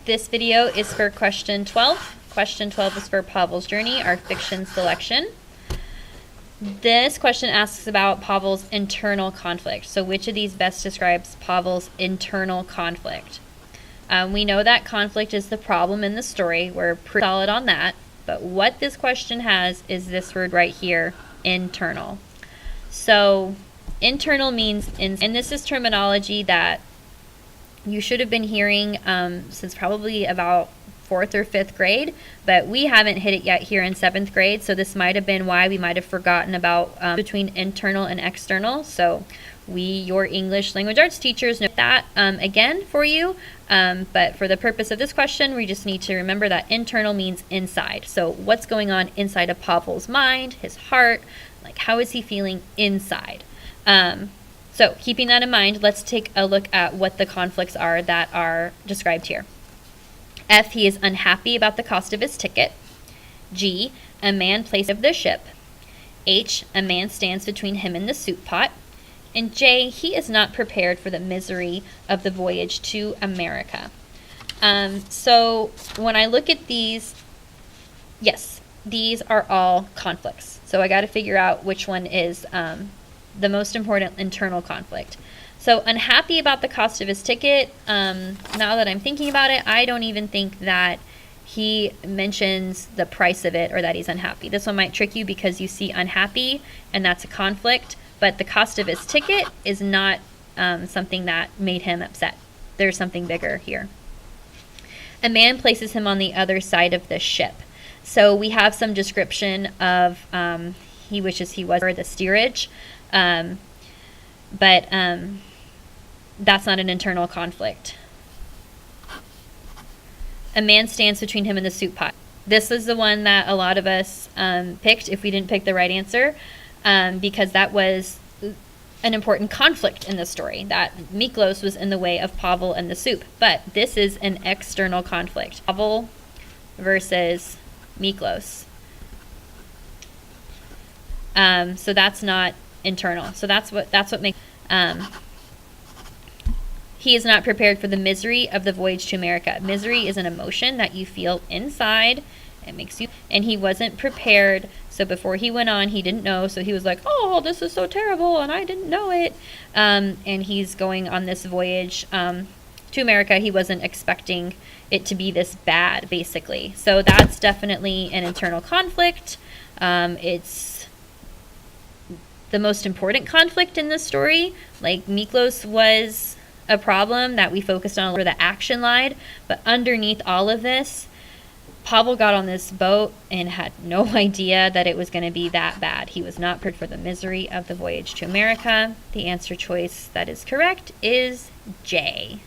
This video is for question 12. Question 12 is for Pavel's journey, our fiction selection. This question asks about Pavel's internal conflict. So which of these best describes Pavel's internal conflict? We know that conflict is the problem in the story. We're pretty solid on that. But what this question has is this word right here, internal. So internal means, and this is terminology that you should have been hearing since probably about 4th or 5th grade, but we haven't hit it yet here in 7th grade, so this might have been why we might have forgotten about between internal and external. So your English language arts teachers know that again for you, but for the purpose of this question, we just need to remember that internal means inside. So what's going on inside of Pavel's mind, his heart, like how is he feeling inside? So keeping that in mind, let's take a look at what the conflicts are that are described here. F, he is unhappy about the cost of his ticket. G, a man plays of the ship. H, a man stands between him and the soup pot. And J, he is not prepared for the misery of the voyage to America. So when I look at these, yes, these are all conflicts. So I got to figure out which one is the most important internal conflict. So unhappy about the cost of his ticket. Now that I'm thinking about it, I don't even think that he mentions the price of it or that he's unhappy. This one might trick you because you see unhappy and that's a conflict, but the cost of his ticket is not something that made him upset. There's something bigger here. A man places him on the other side of the ship. So we have some description of he wishes he was for the steerage. But that's not an internal conflict. A man stands between him and the soup pot. This is the one that a lot of us picked if we didn't pick the right answer, because that was an important conflict in the story, that Miklos was in the way of Pavel and the soup. But this is an external conflict. Pavel versus Miklos. So that's not internal. So that's what makes he is not prepared for the misery of the voyage to America. Misery is an emotion that you feel inside. It makes you, and he wasn't prepared. So before he went on, he didn't know. So he was like, "Oh, this is so terrible," and I didn't know it. And he's going on this voyage to America. He wasn't expecting it to be this bad, basically. So that's definitely an internal conflict. It's the most important conflict in this story. Like Miklos was a problem that we focused on where the action lied, but underneath all of this, Pavel got on this boat and had no idea that it was going to be that bad. He was not prepared for the misery of the voyage to America. The answer choice that is correct is J.